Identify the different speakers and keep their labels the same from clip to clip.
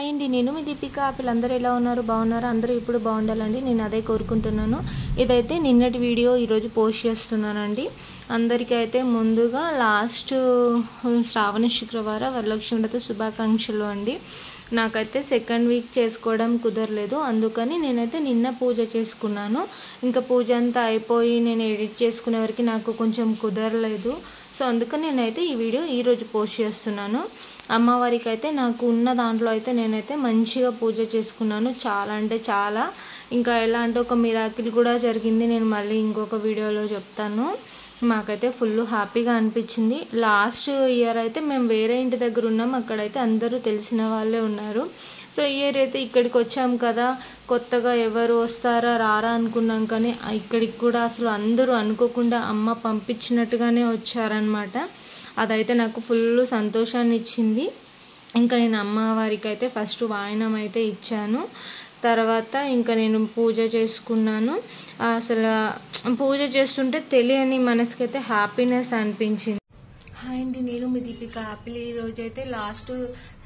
Speaker 1: Hi అండి, నేను మీ దీపిక. పిల్లలందరూ ఎలా ఉన్నారు? బాగున్నారా? అందరూ ఇప్పుడు బాగుండాలండి, నేను అదే కోరుకుంటున్నాను. ఇదైతే నిన్నటి వీడియో ఈరోజు పోస్ట్ చేస్తున్నానండి. అందరికీ అయితే ముందుగా లాస్ట్ శ్రావణ శుక్రవారం వరలక్ష్మి వ్రత శుభాకాంక్షలు అండి. నాకైతే సెకండ్ వీక్ చేసుకోవడం కుదరలేదు, అందుకని నేనైతే నిన్న పూజ చేసుకున్నాను. ఇంకా పూజ అంతా అయిపోయి నేను ఎడిట్ చేసుకునే వరకు నాకు కొంచెం కుదరలేదు. సో అందుకని నేనైతే ఈ వీడియో ఈరోజు పోస్ట్ చేస్తున్నాను. అమ్మవారికి అయితే నాకు ఉన్న దాంట్లో అయితే నేనైతే మంచిగా పూజ చేసుకున్నాను. చాలా అంటే చాలా, ఇంకా ఎలా అంటే ఒక మిరాకిల్ కూడా జరిగింది. నేను మళ్ళీ ఇంకొక వీడియోలో చెప్తాను. మాకైతే ఫుల్ హ్యాపీగా అనిపించింది. లాస్ట్ ఇయర్ అయితే మేము వేరే ఇంటి దగ్గర ఉన్నాం, అక్కడైతే అందరూ తెలిసిన వాళ్ళే ఉన్నారు. సో ఈ ఇయర్ అయితే ఇక్కడికి వచ్చాం కదా, కొత్తగా ఎవరు వస్తారా రారా అనుకున్నాం, కానీ ఇక్కడికి కూడా అసలు అందరూ అనుకోకుండా అమ్మ పంపించినట్టుగానే వచ్చారనమాట. అదైతే నాకు ఫుల్ సంతోషాన్ని ఇచ్చింది. ఇంకా నేను అమ్మవారికి అయితే ఫస్ట్ వాయనం అయితే ఇచ్చాను. తర్వాత ఇంకా నేను పూజ చేసుకున్నాను. అసలు పూజ చేస్తుంటే తెలియని మనసుకైతే హ్యాపీనెస్ అనిపించింది. హాయ్ అండి, నేను మీ దీపిక. హ్యాపీలీ ఈరోజు అయితే లాస్ట్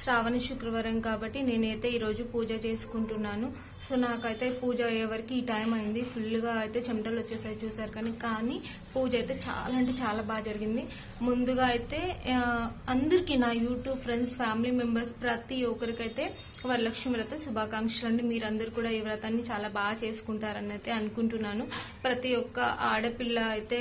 Speaker 1: శ్రావణ శుక్రవారం కాబట్టి నేనైతే ఈరోజు పూజ చేసుకుంటున్నాను. సో నాకైతే పూజ అయ్యేవరకు ఈ టైం అయింది. ఫుల్గా అయితే చెమటలు వచ్చేసాయి, చూసారు. కానీ పూజ అయితే చాలా అంటే చాలా బాగా జరిగింది. ముందుగా అయితే అందరికీ, నా యూట్యూబ్ ఫ్రెండ్స్, ఫ్యామిలీ మెంబర్స్ ప్రతి ఒక్కరికైతే వరలక్ష్మి వ్రత శుభాకాంక్షలు అండి. మీరందరూ కూడా ఈ వ్రతాన్ని చాలా బాగా చేసుకుంటారని అయితే అనుకుంటున్నాను. ప్రతి ఒక్క ఆడపిల్ల అయితే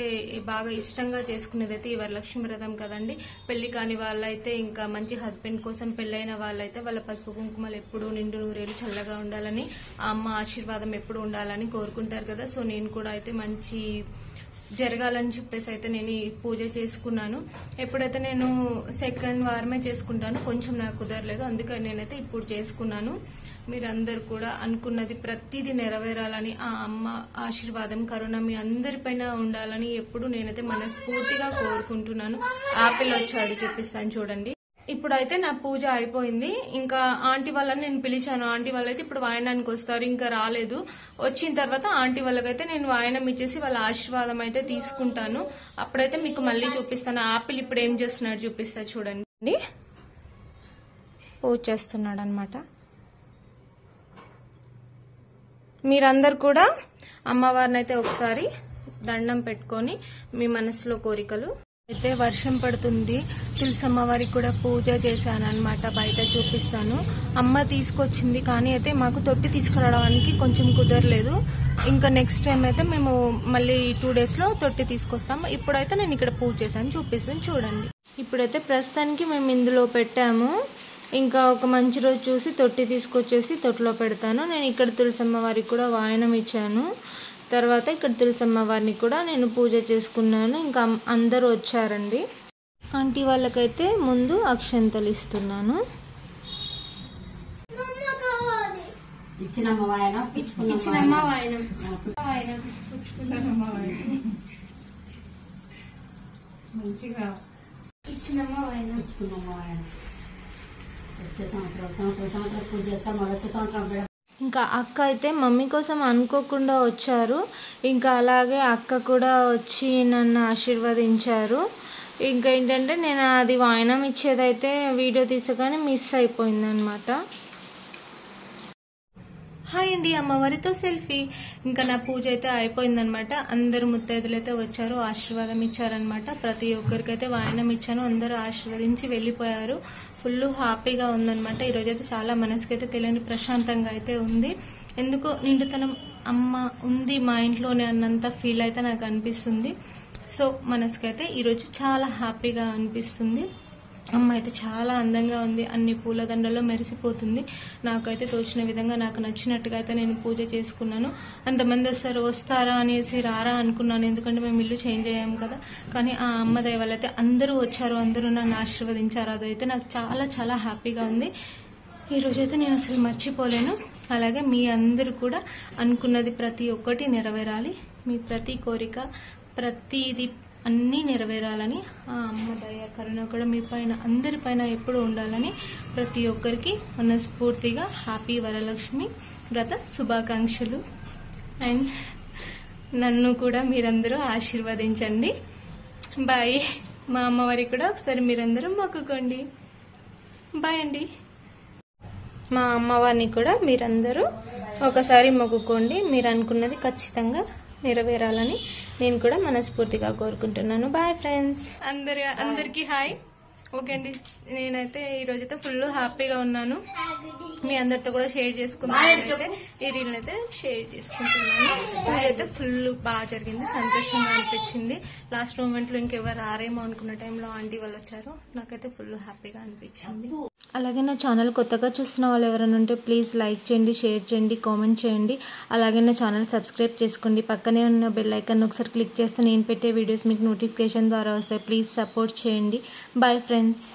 Speaker 1: బాగా ఇష్టంగా చేసుకునేది అయితే ఈ వరలక్ష్మి వ్రతం కదండి. పెళ్లి కాని వాళ్ళైతే, ఇంకా మంచి హస్బెండ్ కోసం పెళ్ళైన వాళ్ళైతే వాళ్ళ పసుపు కుంకుమలు ఎప్పుడు నిండు నూరేళ్ళు చల్లగా ఉండాలని, ఆ అమ్మ ఆశీర్వాదం ఎప్పుడు ఉండాలని కోరుకుంటారు కదా. సో నేను కూడా అయితే మంచి జరగాలని చెప్పేసి అయితే నేను ఈ పూజ చేసుకున్నాను. ఎప్పుడైతే నేను సెకండ్ వారమే చేసుకుంటాను, కొంచెం నాకు కుదరలేదు, అందుకని నేనైతే ఇప్పుడు చేసుకున్నాను. మీరందరూ కూడా అనుకున్నది ప్రతిదీ నెరవేరాలని, ఆ అమ్మ ఆశీర్వాదం కరుణ మీ అందరిపైన ఉండాలని ఎప్పుడు నేనైతే మనస్ఫూర్తిగా కోరుకుంటున్నాను. ఆపిల్ వచ్చాడు, చూపిస్తాను చూడండి. ఇప్పుడైతే నా పూజ అయిపోయింది. ఇంకా ఆంటీ వాళ్ళని నేను పిలిచాను. ఆంటీ వాళ్ళైతే ఇప్పుడు వాయనానికి వస్తారు, ఇంకా రాలేదు. వచ్చిన తర్వాత ఆంటీ వాళ్ళకైతే నేను వాయనం ఇచ్చేసి వాళ్ళ ఆశీర్వాదం అయితే తీసుకుంటాను. అప్పుడైతే మీకు మళ్ళీ చూపిస్తాను. ఆపిల్ ఇప్పుడు ఏం చేస్తున్నాడు చూపిస్తా చూడండి. పూజ చేస్తున్నాడు అనమాట. మీరందరు కూడా అమ్మవారిని అయితే ఒకసారి దండం పెట్టుకొని మీ మనసులో కోరికలు. అయితే వర్షం పడుతుంది, తులసమ్మవారికి కూడా పూజ చేశాను అనమాట. బయట చూపిస్తాను. అమ్మ తీసుకొచ్చింది, కానీ అయితే మాకు తొట్టి తీసుకురావడానికి కొంచెం కుదరలేదు. ఇంకా నెక్స్ట్ టైం అయితే మేము మళ్ళీ 2 daysలో తొట్టి తీసుకొస్తాం. ఇప్పుడైతే నేను ఇక్కడ పూజ చేశాను, చూపిస్తాను చూడండి. ఇప్పుడైతే ప్రస్తుతానికి మేము ఇందులో పెట్టాము. ఇంకా ఒక మంచి రోజు చూసి తొట్టి తీసుకొచ్చేసి తొట్టిలో పెడతాను. నేను ఇక్కడ తులసమ్మవారికి కూడా వాయనం ఇచ్చాను. తర్వాత ఇక్కడ తులసమ్మ వారిని కూడా నేను పూజ చేసుకున్నాను. ఇంకా అందరూ వచ్చారండి. ఆంటీ వాళ్ళకైతే ముందు అక్షంతలు ఇస్తున్నాను. ఇంకా అక్క అయితే మమ్మీ కోసం అనుకోకుండా వచ్చారు. ఇంకా అలాగే అక్క కూడా వచ్చి నన్ను ఆశీర్వదించారు. ఇంకా ఏంటంటే నేను అది వాయనం ఇచ్చేదైతే వీడియో తీసగానే మిస్ అయిపోయిందనమాట. హాయ్ అండి, అమ్మవారితో సెల్ఫీ. ఇంకా నా పూజ అయితే అయిపోయిందనమాట. అందరు ముత్తైదులు అయితే వచ్చారు, ఆశీర్వాదం ఇచ్చారనమాట. ప్రతి ఒక్కరికైతే వాయనం ఇచ్చాను, అందరూ ఆశీర్వదించి వెళ్ళిపోయారు. ఫుల్ హ్యాపీగా ఉందనమాట. ఈరోజైతే చాలా మనసుకైతే తెలియని ప్రశాంతంగా అయితే ఉంది. ఎందుకో నిండుతనం అమ్మ ఉంది మా ఇంట్లోనే అన్నంత ఫీల్ అయితే నాకు అనిపిస్తుంది. సో మనసుకైతే ఈరోజు చాలా హ్యాపీగా అనిపిస్తుంది. అమ్మ అయితే చాలా అందంగా ఉంది, అన్ని పూలదండలో మెరిసిపోతుంది. నాకైతే తోచిన విధంగా నాకు నచ్చినట్టుగా అయితే నేను పూజ చేసుకున్నాను. అంతమంది వస్తారా అనేసి రారా అనుకున్నాను, ఎందుకంటే మేము ఇల్లు చేంజ్ అయ్యాము కదా. కానీ ఆ అమ్మ దయ వల్ల అయితే అందరూ వచ్చారు, అందరూ నన్ను ఆశీర్వదించారు. అదైతే నాకు చాలా చాలా హ్యాపీగా ఉంది. ఈరోజైతే నేను అసలు మర్చిపోలేను. అలాగే మీ అందరూ కూడా అనుకున్నది ప్రతి ఒక్కటి నెరవేరాలి, మీ ప్రతి కోరిక ప్రతిది అన్నీ నెరవేరాలని, ఆ అమ్మ దయ కరుణ కూడా మీ పైన అందరిపైన ఎప్పుడు ఉండాలని ప్రతి ఒక్కరికి మనస్ఫూర్తిగా హ్యాపీ వరలక్ష్మి వ్రత శుభాకాంక్షలు. అండ్ నన్ను కూడా మీరందరూ ఆశీర్వదించండి. బాయ్. మా అమ్మవారికి కూడా ఒకసారి మీరందరూ మొక్కుకోండి. బాయ్ అండి. మా అమ్మవారిని కూడా మీరందరూ ఒకసారి మొక్కుకోండి. మీరు అనుకున్నది ఖచ్చితంగా నెరవేరాలని నేను కూడా మనస్ఫూర్తిగా కోరుకుంటున్నాను. బాయ్ ఫ్రెండ్స్, అందరికీ హాయ్. ఓకే అండి, నేనైతే ఈరోజైతే ఫుల్ హ్యాపీగా ఉన్నాను. మీ అందరితో కూడా షేర్ చేసుకున్నాను. ఈ రీల్ అయితే షేర్ చేసుకుంటున్నాను. ఈరోజైతే ఫుల్ బాగా జరిగింది, సంతోషంగా అనిపించింది. లాస్ట్ మూమెంట్ లో ఇంకెవరు రారేమో అనుకున్న టైంలో ఆంటీ వాళ్ళు వచ్చారు. నాకైతే ఫుల్ హ్యాపీగా అనిపించింది. అలాగే నా ఛానల్ కొత్తగా చూస్తున్న వాళ్ళు ఎవరైనా ఉంటే ప్లీజ్ లైక్ చేయండి, షేర్ చేయండి, కామెంట్ చేయండి. అలాగే నా ఛానల్ సబ్స్క్రైబ్ చేసుకోండి. పక్కనే ఉన్న బెల్ ఐకాన్ ఒకసారి క్లిక్ చేస్తే నేను పెట్టే వీడియోస్ మీకు నోటిఫికేషన్ ద్వారా వస్తాయి. ప్లీజ్ సపోర్ట్ చేయండి. Bye friends.